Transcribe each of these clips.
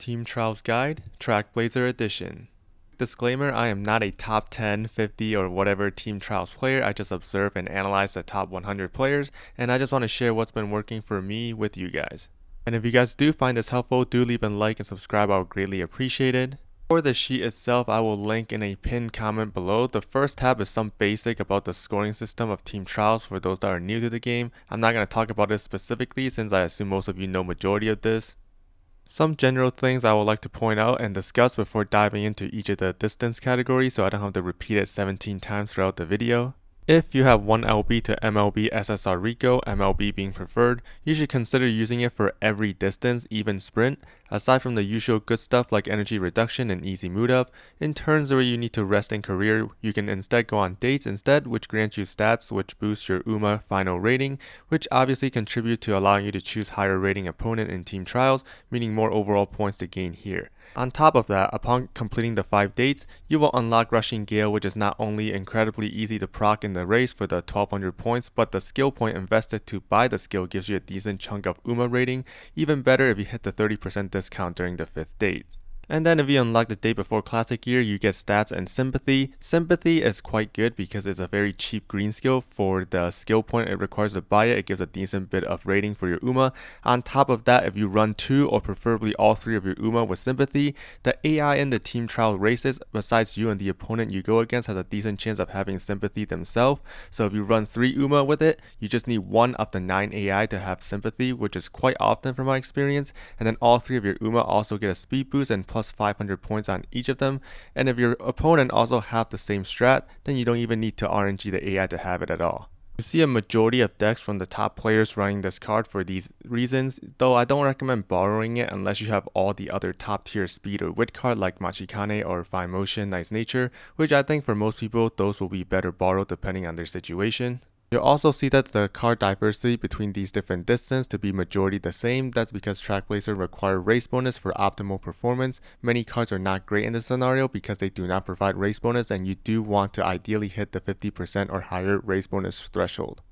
Team Trials Guide, Trackblazer Edition. Disclaimer, I am not a top 10, 50, or whatever Team Trials player. I just observe and analyze the top 100 players, and I just want to share what's been working for me with you guys. And if you guys do find this helpful, do leave a like and subscribe, I would greatly appreciate it. For the sheet itself, I will link in a pinned comment below. The first tab is some basic about the scoring system of Team Trials for those that are new to the game. I'm not going to talk about this specifically since I assume most of you know majority of this. Some general things I would like to point out and discuss before diving into each of the distance categories so I don't have to repeat it 17 times throughout the video. If you have 1LB to MLB SSR Rico, MLB being preferred, you should consider using it for every distance, even sprint. Aside from the usual good stuff like energy reduction and easy mood up, in turns where you need to rest in career, you can instead go on dates instead, which grants you stats which boost your UMA final rating, which obviously contribute to allowing you to choose higher rating opponent in team trials, meaning more overall points to gain here. On top of that, upon completing the 5 dates, you will unlock Rushing Gale, which is not only incredibly easy to proc in the race for the 1200 points, but the skill point invested to buy the skill gives you a decent chunk of UMA rating, even better if you hit the 30% discount during the 5th date. And then if you unlock the day before classic gear, you get stats and sympathy. Sympathy is quite good because it's a very cheap green skill. For the skill point it requires to buy it, it gives a decent bit of rating for your UMA. On top of that, if you run 2 or preferably all 3 of your UMA with sympathy, the AI in the team trial races, besides you and the opponent you go against, has a decent chance of having sympathy themselves. So if you run 3 UMA with it, you just need 1 of the 9 AI to have sympathy, which is quite often from my experience. And then all 3 of your UMA also get a speed boost and plus 500 points on each of them, and if your opponent also have the same strat, then you don't even need to RNG the AI to have it at all. You see a majority of decks from the top players running this card for these reasons, though I don't recommend borrowing it unless you have all the other top tier speed or wit card like Machikane or Fine Motion, Nice Nature, which I think for most people those will be better borrowed depending on their situation. You'll also see that the card diversity between these different distances to be majority the same. That's because Trackblazer require race bonus for optimal performance. Many cards are not great in this scenario because they do not provide race bonus, and you do want to ideally hit the 50% or higher race bonus threshold.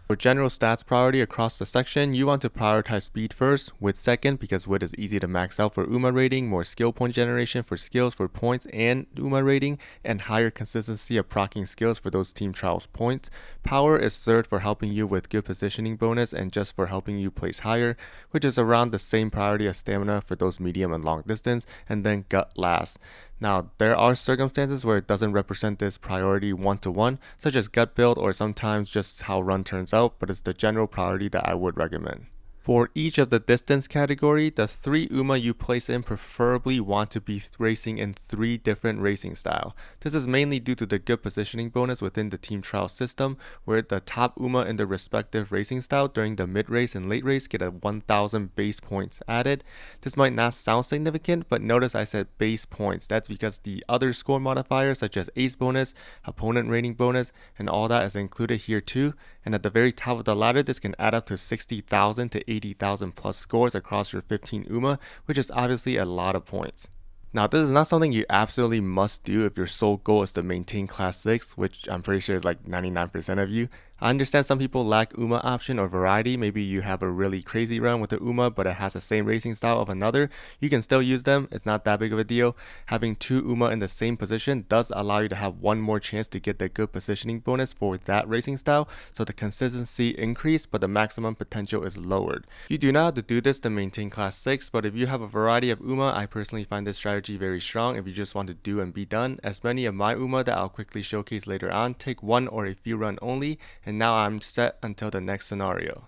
For general stats priority across the section, you want to prioritize speed first, wit second because wit is easy to max out for UMA rating, more skill point generation for skills for points and UMA rating, and higher consistency of proccing skills for those team trials points. Power is third for helping you with good positioning bonus and just for helping you place higher, which is around the same priority as stamina for those medium and long distance, and then gut last. Now, there are circumstances where it doesn't represent this priority one-to-one, such as gut build or sometimes just how run turns out, but it's the general priority that I would recommend. For each of the distance category, the 3 UMA you place in preferably want to be racing in 3 different racing style. This is mainly due to the good positioning bonus within the team trial system, where the top UMA in the respective racing style during the mid race and late race get a 1000 base points added. This might not sound significant, but notice I said base points. That's because the other score modifiers such as ace bonus, opponent rating bonus, and all that is included here too. And at the very top of the ladder, this can add up to 60,000 to 80,000 plus scores across your 15 UMA, which is obviously a lot of points. Now, this is not something you absolutely must do if your sole goal is to maintain class 6, which I'm pretty sure is like 99% of you. I understand some people lack UMA option or variety. Maybe you have a really crazy run with the UMA but it has the same racing style of another. You can still use them, it's not that big of a deal. Having 2 UMA in the same position does allow you to have one more chance to get the good positioning bonus for that racing style, so the consistency increase but the maximum potential is lowered. You do not have to do this to maintain class 6, but if you have a variety of UMA, I personally find this strategy very strong if you just want to do and be done. As many of my UMA that I'll quickly showcase later on take 1 or a few run only, and now I'm set until the next scenario.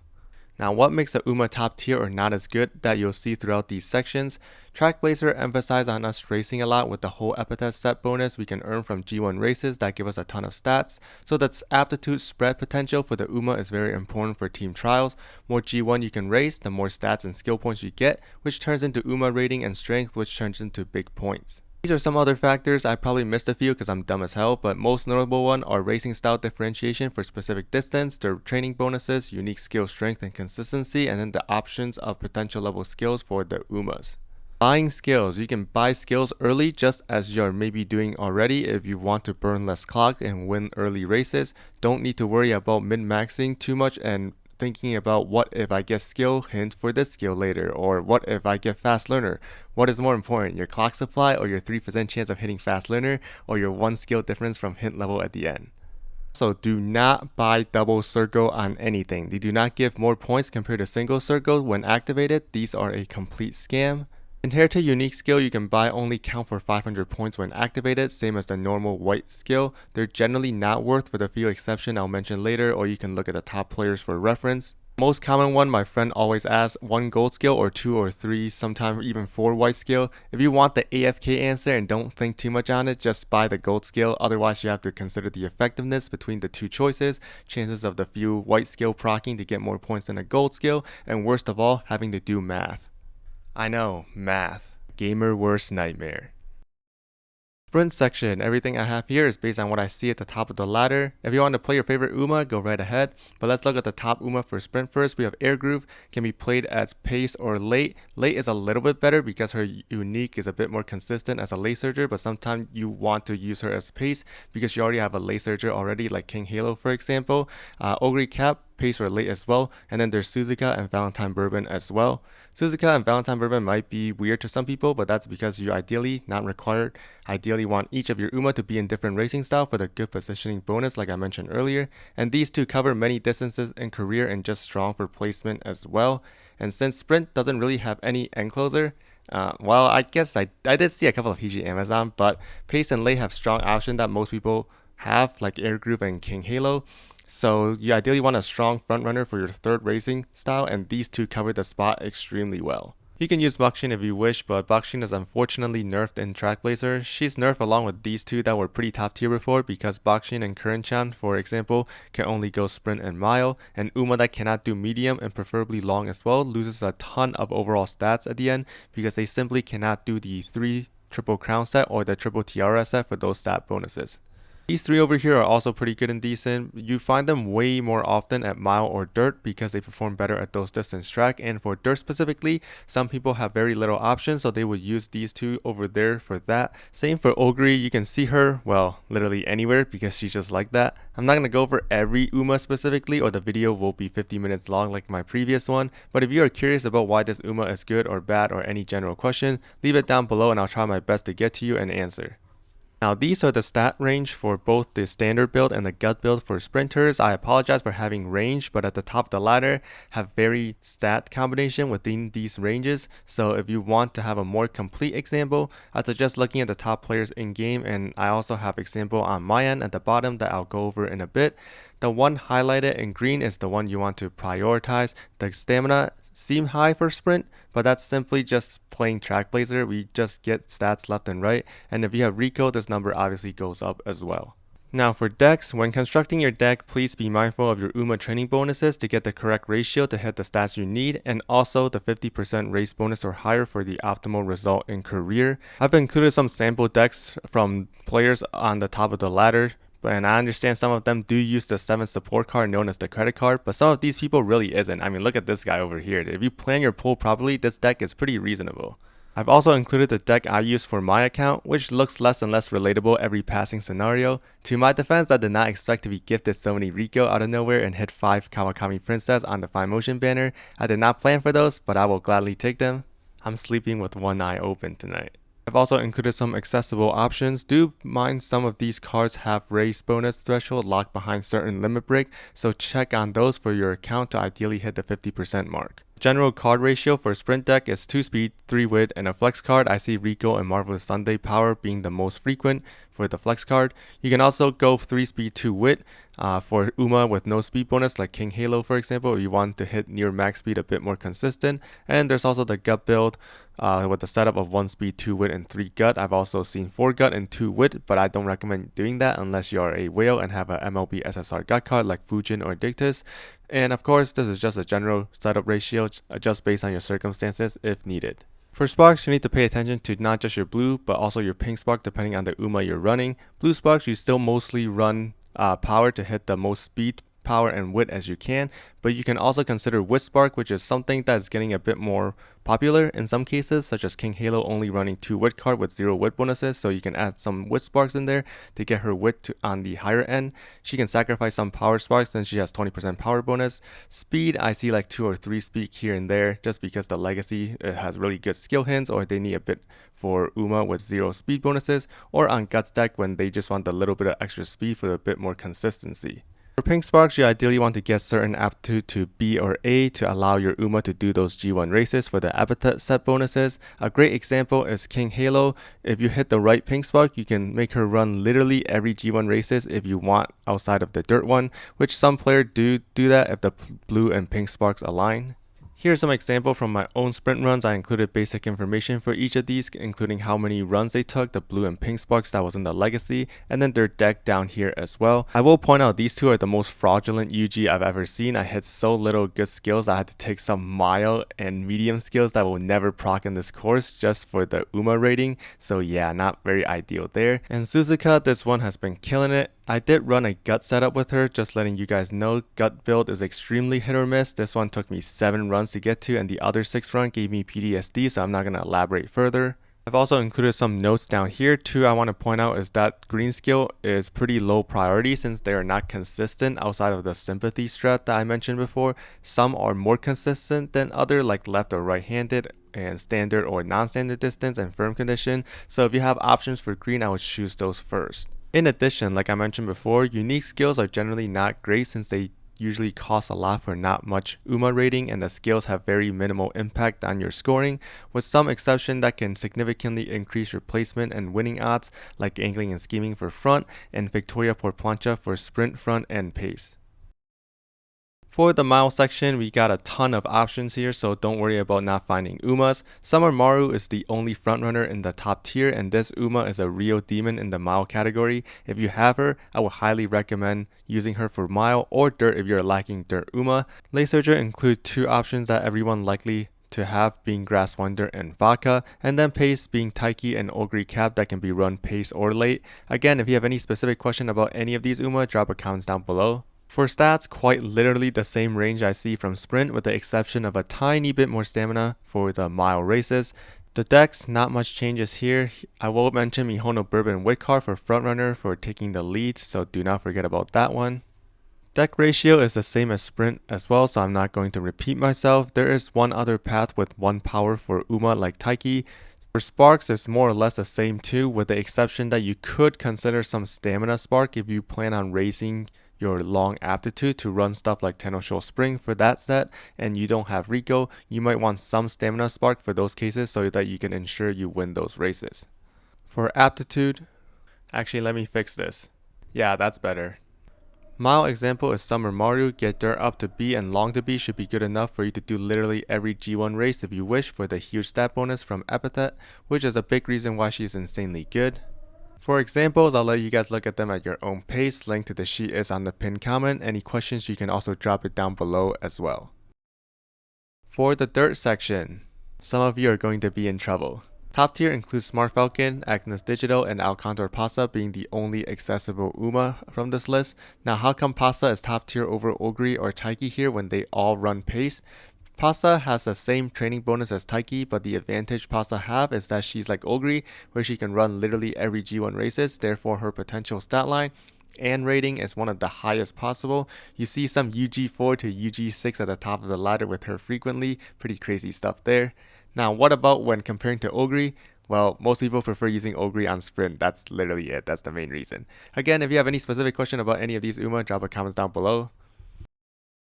Now, what makes a UMA top tier or not as good that you'll see throughout these sections? Trackblazer emphasizes on us racing a lot with the whole epithet set bonus we can earn from G1 races that give us a ton of stats. So that's aptitude spread potential for the UMA is very important for team trials. More G1 you can race, the more stats and skill points you get, which turns into UMA rating and strength, which turns into big points. These are some other factors. I probably missed a few because I'm dumb as hell, but most notable one are racing style differentiation for specific distance, their training bonuses, unique skill strength and consistency, and then the options of potential level skills for the UMAs. Buying skills. You can buy skills early just as you're maybe doing already if you want to burn less clock and win early races. Don't need to worry about min-maxing too much and thinking about what if I get skill hint for this skill later, or what if I get fast learner. What is more important, your clock supply or your 3% chance of hitting fast learner, or your 1 skill difference from hint level at the end. So do not buy double circle on anything. They do not give more points compared to single circle when activated. These are a complete scam. Inherited unique skill you can buy only count for 500 points when activated, same as the normal white skill. They're generally not worth for the few exception I'll mention later, or you can look at the top players for reference. Most common one my friend always asks, 1 gold skill or 2 or 3, sometimes even 4 white skill. If you want the AFK answer and don't think too much on it, just buy the gold skill. Otherwise you have to consider the effectiveness between the two choices, chances of the few white skill proccing to get more points than a gold skill, and worst of all, having to do math. I know, math. Gamer worst nightmare. Sprint section. Everything I have here is based on what I see at the top of the ladder. If you want to play your favorite Uma, go right ahead. But let's look at the top Uma for sprint first. We have Air Groove, can be played as pace or late. Late is a little bit better because her unique is a bit more consistent as a late surger, but sometimes you want to use her as pace because you already have a late surger already, like King Halo for example. Ogre Cap, pace or late as well, and then there's Suzuka and Valentine Bourbon as well. Suzuka and Valentine Bourbon might be weird to some people, but that's because you ideally, not required, ideally want each of your Uma to be in different racing style for the good positioning bonus like I mentioned earlier, and these two cover many distances in career and just strong for placement as well. And since Sprint doesn't really have any end closer, well, I guess I did see a couple of PG Amazon, but pace and late have strong option that most people have, like Air Groove and King Halo. So you ideally want a strong front runner for your third racing style, and these two cover the spot extremely well. You can use Bakshin if you wish, but Bakshin is unfortunately nerfed in Trackblazer. She's nerfed along with these two that were pretty top tier before, because Bakshin and Current-chan, for example, can only go sprint and mile, and Uma that cannot do medium and preferably long as well loses a ton of overall stats at the end because they simply cannot do the 3 triple crown set or the triple tiara set for those stat bonuses. These three over here are also pretty good and decent. You find them way more often at mile or dirt because they perform better at those distance track, and for dirt specifically, some people have very little options, so they would use these two over there for that. Same for Ogre, you can see her, well, literally anywhere because she's just like that. I'm not going to go over every Uma specifically, or the video will be 50 minutes long like my previous one, but if you are curious about why this Uma is good or bad or any general question, leave it down below and I'll try my best to get to you and answer. Now these are the stat range for both the standard build and the gut build for sprinters. I apologize for having range, but at the top of the ladder have very stat combination within these ranges. So if you want to have a more complete example, I suggest looking at the top players in game, and I also have example on my end at the bottom that I'll go over in a bit. The one highlighted in green is the one you want to prioritize. The stamina seem high for sprint, but that's simply just playing Trackblazer. We just get stats left and right, and if you have Rico, this number obviously goes up as well. Now for decks, when constructing your deck, please be mindful of your Uma training bonuses to get the correct ratio to hit the stats you need, and also the 50% race bonus or higher for the optimal result in career. I've included some sample decks from players on the top of the ladder, and I understand some of them do use the 7th support card known as the credit card, but some of these people really isn't. I mean, look at this guy over here. If you plan your pull properly, this deck is pretty reasonable. I've also included the deck I use for my account, which looks less and less relatable every passing scenario. To my defense, I did not expect to be gifted so many Rico out of nowhere and hit 5 Kawakami Princess on the Fine Motion banner. I did not plan for those, but I will gladly take them. I'm sleeping with one eye open tonight. I've also included some accessible options. Do mind some of these cards have race bonus threshold locked behind certain limit break, so check on those for your account to ideally hit the 50% mark. General card ratio for sprint deck is 2 speed, 3 wit, and a flex card. I see Rico and Marvelous Sunday Power being the most frequent for the flex card. You can also go 3 speed, 2 wit for Uma with no speed bonus like King Halo for example, if you want to hit near max speed a bit more consistent. And there's also the gut build with the setup of 1 speed, 2 wit, and 3 gut. I've also seen 4 gut and 2 wit, but I don't recommend doing that unless you are a whale and have a MLB SSR gut card like Fujin or Dictus. And of course, this is just a general setup ratio, adjust based on your circumstances if needed. For sparks, you need to pay attention to not just your blue, but also your pink spark depending on the Uma you're running. Blue sparks, you still mostly run power to hit the most speed power and wit as you can, but you can also consider Wit Spark, which is something that's getting a bit more popular in some cases, such as King Halo only running 2 wit card with 0 wit bonuses, so you can add some wit sparks in there to get her wit on the higher end. She can sacrifice some power sparks since she has 20% power bonus. Speed, I see like 2 or 3 speed here and there just because the legacy has really good skill hints, or they need a bit for Uma with 0 speed bonuses, or on Guts deck when they just want a little bit of extra speed for a bit more consistency. For pink sparks, you ideally want to get certain aptitude to B or A to allow your Uma to do those G1 races for the epithet set bonuses. A great example is King Halo. If you hit the right pink spark, you can make her run literally every G1 races if you want outside of the dirt one, which some players do that if the blue and pink sparks align. Here's some example from my own sprint runs. I included basic information for each of these, including how many runs they took, the blue and pink sparks that was in the legacy, and then their deck down here as well. I will point out these two are the most fraudulent UG I've ever seen. I hit so little good skills I had to take some mild and medium skills that will never proc in this course just for the Uma rating. So yeah, not very ideal there. And Suzuka, this one has been killing it. I did run a gut setup with her, just letting you guys know gut build is extremely hit or miss. This one took me 7 runs to get to, and the other 6 run gave me PTSD, so I'm not going to elaborate further. I've also included some notes down here too. I want to point out is that green skill is pretty low priority since they are not consistent outside of the sympathy strat that I mentioned before. Some are more consistent than other, like left or right handed and standard or non-standard distance and firm condition. So if you have options for green, I would choose those first. In addition, like I mentioned before, unique skills are generally not great since they usually cost a lot for not much Uma rating, and the skills have very minimal impact on your scoring, with some exception that can significantly increase your placement and winning odds, like angling and scheming for front and Victoria por plancha for sprint, front, and pace. For the mile section, we got a ton of options here, so don't worry about not finding Umas. Summer Maru is the only frontrunner in the top tier, and this Uma is a real demon in the mile category. If you have her, I would highly recommend using her for mile or dirt if you're lacking dirt Uma. Lay Surger includes 2 options that everyone likely to have, being Grass Wonder and Vodka, and then pace being Taiki and Ogre Cap that can be run pace or late. Again, if you have any specific question about any of these Uma, drop a comment down below. For stats, quite literally the same range I see from sprint, with the exception of a tiny bit more stamina for the mile races. The decks, not much changes here. I will mention Mihono Bourbon Whitcar for frontrunner for taking the lead, so do not forget about that one. Deck ratio is the same as sprint as well, so I'm not going to repeat myself. There is one other path with 1 power for Uma like Taiki. For sparks, it's more or less the same too, with the exception that you could consider some stamina spark if you plan on raising your long aptitude to run stuff like Tenosho Spring for that set, and you don't have Rico. You might want some stamina spark for those cases so that you can ensure you win those races. For aptitude, actually let me fix this. Yeah, that's better. Mile example is Summer Maru. Get dirt up to B and long to B should be good enough for you to do literally every G1 race if you wish for the huge stat bonus from Epithet, which is a big reason why she's insanely good. For examples, I'll let you guys look at them at your own pace. Link to the sheet is on the pinned comment. Any questions, you can also drop it down below as well. For the dirt section, some of you are going to be in trouble. Top tier includes Smart Falcon, Agnes Digital, and Alcantor Pasa being the only accessible Uma from this list. Now, how come Pasa is top tier over Ogre or Taiki here when they all run pace? Pasa has the same training bonus as Taiki, but the advantage Pasa have is that she's like Ogre, where she can run literally every G1 races, therefore her potential stat line and rating is one of the highest possible. You see some UG4 to UG6 at the top of the ladder with her frequently, pretty crazy stuff there. Now, what about when comparing to Ogre? Well, most people prefer using Ogre on sprint. That's literally it. That's the main reason. Again, if you have any specific question about any of these Uma, drop a comment down below.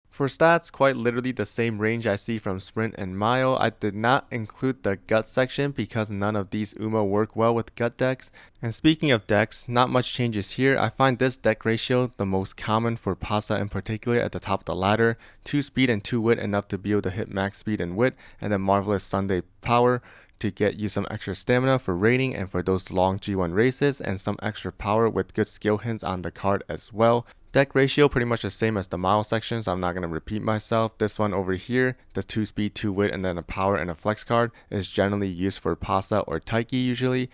For stats, quite literally the same range I see from sprint and mile. I did not include the gut section because none of these Uma work well with gut decks. And speaking of decks, not much changes here. I find this deck ratio the most common for Pasa in particular at the top of the ladder. 2 speed and 2 wit enough to be able to hit max speed and wit, and then Marvelous Sunday power to get you some extra stamina for rating and for those long G1 races, and some extra power with good skill hints on the card as well. Deck ratio pretty much the same as the mile section, so I'm not going to repeat myself. This one over here, the 2 speed, 2 wit, and then a power and a flex card is generally used for Pasa or Taiki usually.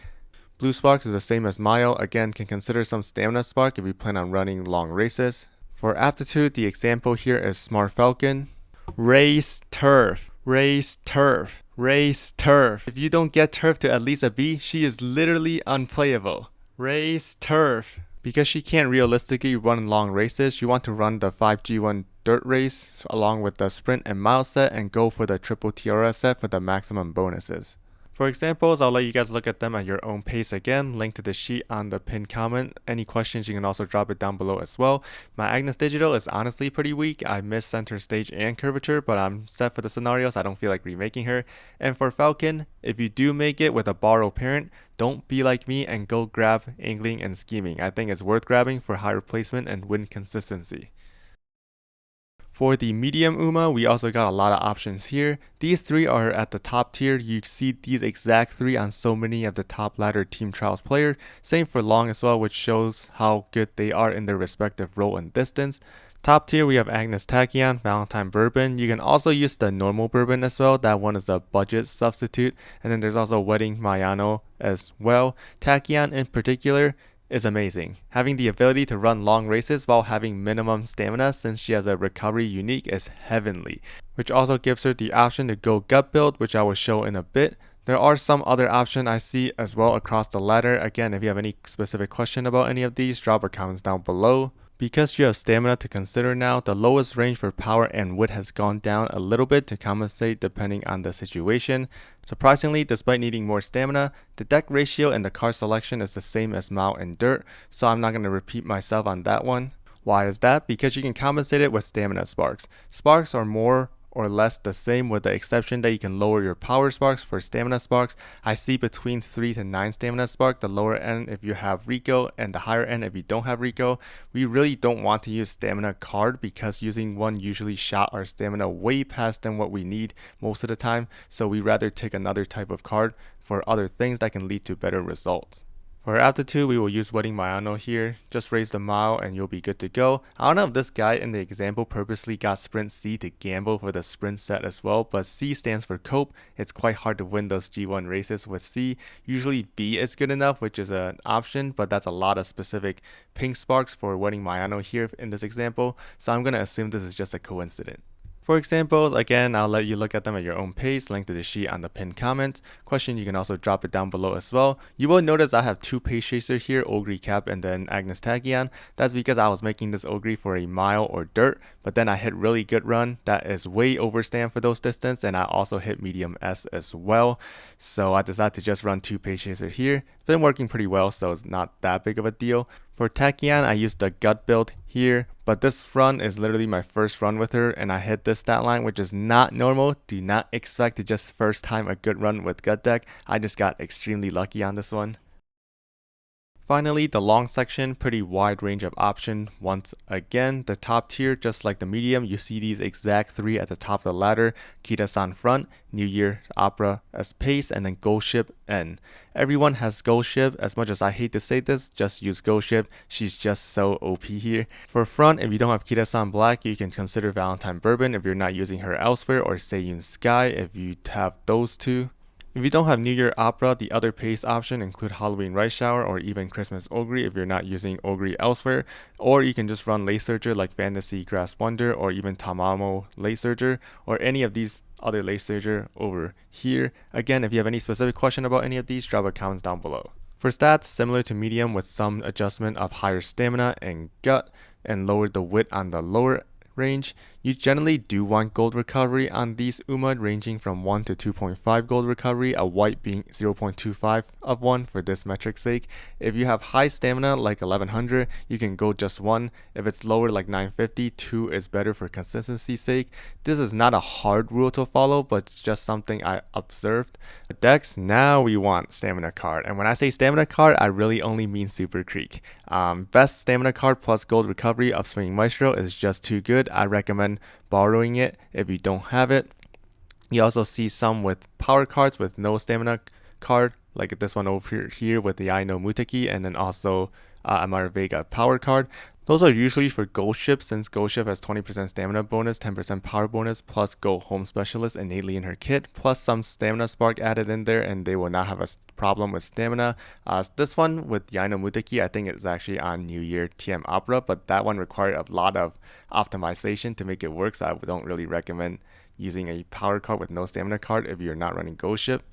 Blue Sparks is the same as Mile, again can consider some stamina spark if you plan on running long races. For aptitude, the example here is Smart Falcon. Race turf, race turf, race turf. If you don't get turf to at least a B, she is literally unplayable. Race turf. Because she can't realistically run long races, you want to run the 5G1 dirt race along with the sprint and mile set and go for the triple TRS set for the maximum bonuses. For examples, I'll let you guys look at them at your own pace again. Link to the sheet on the pinned comment. Any questions, you can also drop it down below as well. My Agnes Digital is honestly pretty weak. I miss center stage and curvature, but I'm set for the scenario, so I don't feel like remaking her. And for Falcon, if you do make it with a borrow parent, don't be like me and go grab angling and scheming. I think it's worth grabbing for higher placement and win consistency. For the medium Uma, we also got a lot of options here. These three are at the top tier. You see these exact three on so many of the top ladder team trials players. Same for long as well, which shows how good they are in their respective role and distance. Top tier, we have Agnes Tachyon, Valentine Bourbon. You can also use the normal bourbon as well. That one is the budget substitute. And then there's also Wedding Mayano as well. Tachyon in particular is amazing. Having the ability to run long races while having minimum stamina since she has a recovery unique is heavenly, which also gives her the option to go gut build, which I will show in a bit. There are some other options I see as well across the ladder. Again, if you have any specific question about any of these, drop a comments down below. Because you have stamina to consider now, the lowest range for power and wit has gone down a little bit to compensate depending on the situation. Surprisingly, despite needing more stamina, the deck ratio and the card selection is the same as Mao and Dirt, so I'm not going to repeat myself on that one. Why is that? Because you can compensate it with stamina sparks. Sparks are more or less the same, with the exception that you can lower your power sparks. For stamina sparks, I see between 3 to 9 stamina spark, the lower end if you have Rico and the higher end if you don't have Rico. We really don't want to use stamina card because using one usually shot our stamina way past than what we need most of the time, so we rather take another type of card for other things that can lead to better results. For aptitude, we will use Wedding Mayano here. Just raise the mile and you'll be good to go. I don't know if this guy in the example purposely got Sprint C to gamble for the sprint set as well, but C stands for cope. It's quite hard to win those G1 races with C. Usually B is good enough, which is an option, but that's a lot of specific pink sparks for Wedding Mayano here in this example, so I'm going to assume this is just a coincidence. For examples, again, I'll let you look at them at your own pace. Link to the sheet on the pinned comment. Question, you can also drop it down below as well. You will notice I have two pace chasers here, Ogre Cap and then Agnes Tachyon. That's because I was making this Ogre for a mile or dirt, but then I hit really good run. That is way overstand for those distance, and I also hit medium S as well. So I decided to just run two pace chaser here. It's been working pretty well, so it's not that big of a deal. For Tachyon, I used the gut build here, but this run is literally my first run with her, and I hit this stat line, which is not normal. Do not expect to just first time a good run with gut deck. I just got extremely lucky on this one. Finally, the long section, pretty wide range of option. Once again, the top tier, just like the medium, you see these exact three at the top of the ladder. Kita-san front, New Year Opera as pace, and then Ghost Ship N. Everyone has Ghost Ship. As much as I hate to say this, just use Ghost Ship. She's just so OP here. For front, if you don't have Kita-san Black, you can consider Valentine Bourbon if you're not using her elsewhere, or Seiyun Sky if you have those two. If you don't have New Year Opera, the other pace option include Halloween Rice Shower or even Christmas Ogre if you're not using Ogre elsewhere, or you can just run Late Surger like Fantasy Grass Wonder or even Tamamo Late Surger, or any of these other Late Surger over here. Again, if you have any specific question about any of these, drop a comment down below. For stats, similar to medium with some adjustment of higher stamina and gut and lower the width on the lower range, you generally do want gold recovery on these Uma, ranging from 1 to 2.5 gold recovery, a white being 0.25 of 1 for this metric's sake. If you have high stamina like 1100, you can go just 1. If it's lower like 950, 2 is better for consistency's sake. This is not a hard rule to follow, but it's just something I observed. The decks, now we want stamina card, and when I say stamina card, I really only mean Super Creek. Best stamina card plus gold recovery of Swinging Maestro is just too good. I recommend borrowing it if you don't have it. You also see some with power cards with no stamina card, like this one over here with the I know Muteki, and then also Amara Vega power card. Those are usually for Ghost Ship, since Ghost Ship has 20% stamina bonus, 10% power bonus, plus Go Home Specialist innately in her kit, plus some stamina spark added in there, and they will not have a problem with stamina. This one with Yaino Muteki, I think it's actually on New Year TM Opera, but that one required a lot of optimization to make it work, so I don't really recommend using a power card with no stamina card if you're not running Ghost Ship.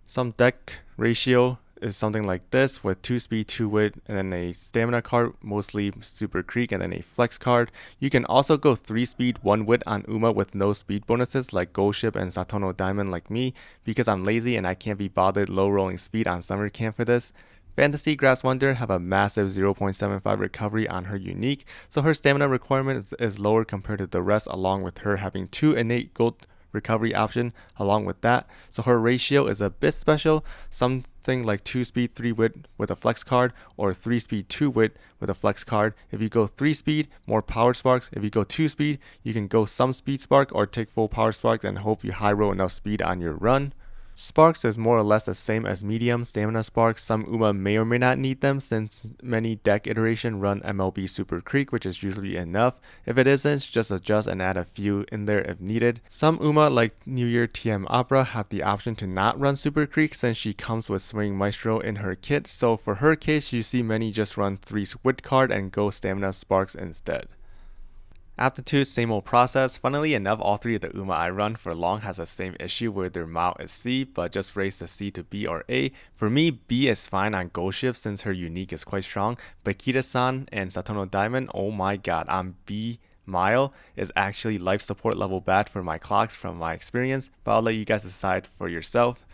Some deck ratio is something like this with 2 speed, 2 wit, and then a stamina card, mostly Super Creek, and then a flex card. You can also go 3 speed, 1 wit on Uma with no speed bonuses like Ghost Ship and Satono Diamond like me, because I'm lazy and I can't be bothered low rolling speed on summer camp for this. Fantasy Grass Wonder have a massive 0.75 recovery on her unique, so her stamina requirement is lower compared to the rest, along with her having 2 innate gold recovery option along with that, so her ratio is a bit special, something like 2 speed 3 wit with a flex card, or 3 speed 2 wit with a flex card. If you go 3 speed, more power sparks. If you go 2 speed, you can go some speed spark or take full power sparks and hope you high roll enough speed on your run. Sparks is more or less the same as medium stamina sparks. Some Uma may or may not need them, since many deck iteration run MLB Super Creek, which is usually enough. If it isn't, just adjust and add a few in there if needed. Some Uma, like New Year TM Opera, have the option to not run Super Creek since she comes with Swing Maestro in her kit, so for her case you see many just run 3 Wit card and go stamina sparks instead. Aptitude, same old process. Funnily enough, all 3 of the Uma I run for long has the same issue where their mount is C, but just raise the C to B or A. For me, B is fine on Ghost Ship since her unique is quite strong, but Kita-san and Satono Diamond, oh my god, on B Mile is actually life support level bad for my clocks from my experience, but I'll let you guys decide for yourself.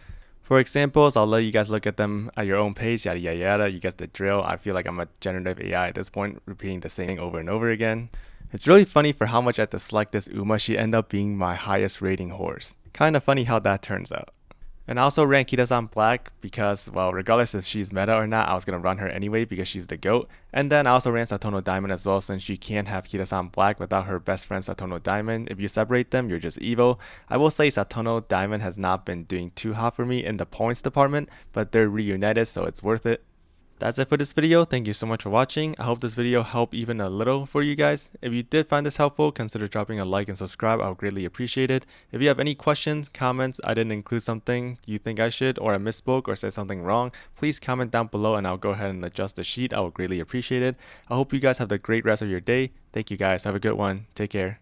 For examples, I'll let you guys look at them at your own pace, yada yada yada, you guess the drill. I feel like I'm a generative AI at this point, repeating the same thing over and over again. It's really funny for how much I dislike this Uma, she ended up being my highest rating horse. Kinda funny how that turns out. And I also ran Kita-san Black because, well, regardless if she's meta or not, I was gonna run her anyway because she's the GOAT. And then I also ran Satono Diamond as well, since she can't have Kita-san Black without her best friend Satono Diamond. If you separate them, you're just evil. I will say Satono Diamond has not been doing too hot for me in the points department, but they're reunited, so it's worth it. That's it for this video. Thank you so much for watching. I hope this video helped even a little for you guys. If you did find this helpful, consider dropping a like and subscribe. I would greatly appreciate it. If you have any questions, comments, I didn't include something you think I should, or I misspoke or said something wrong, please comment down below and I'll go ahead and adjust the sheet. I would greatly appreciate it. I hope you guys have a great rest of your day. Thank you guys. Have a good one. Take care.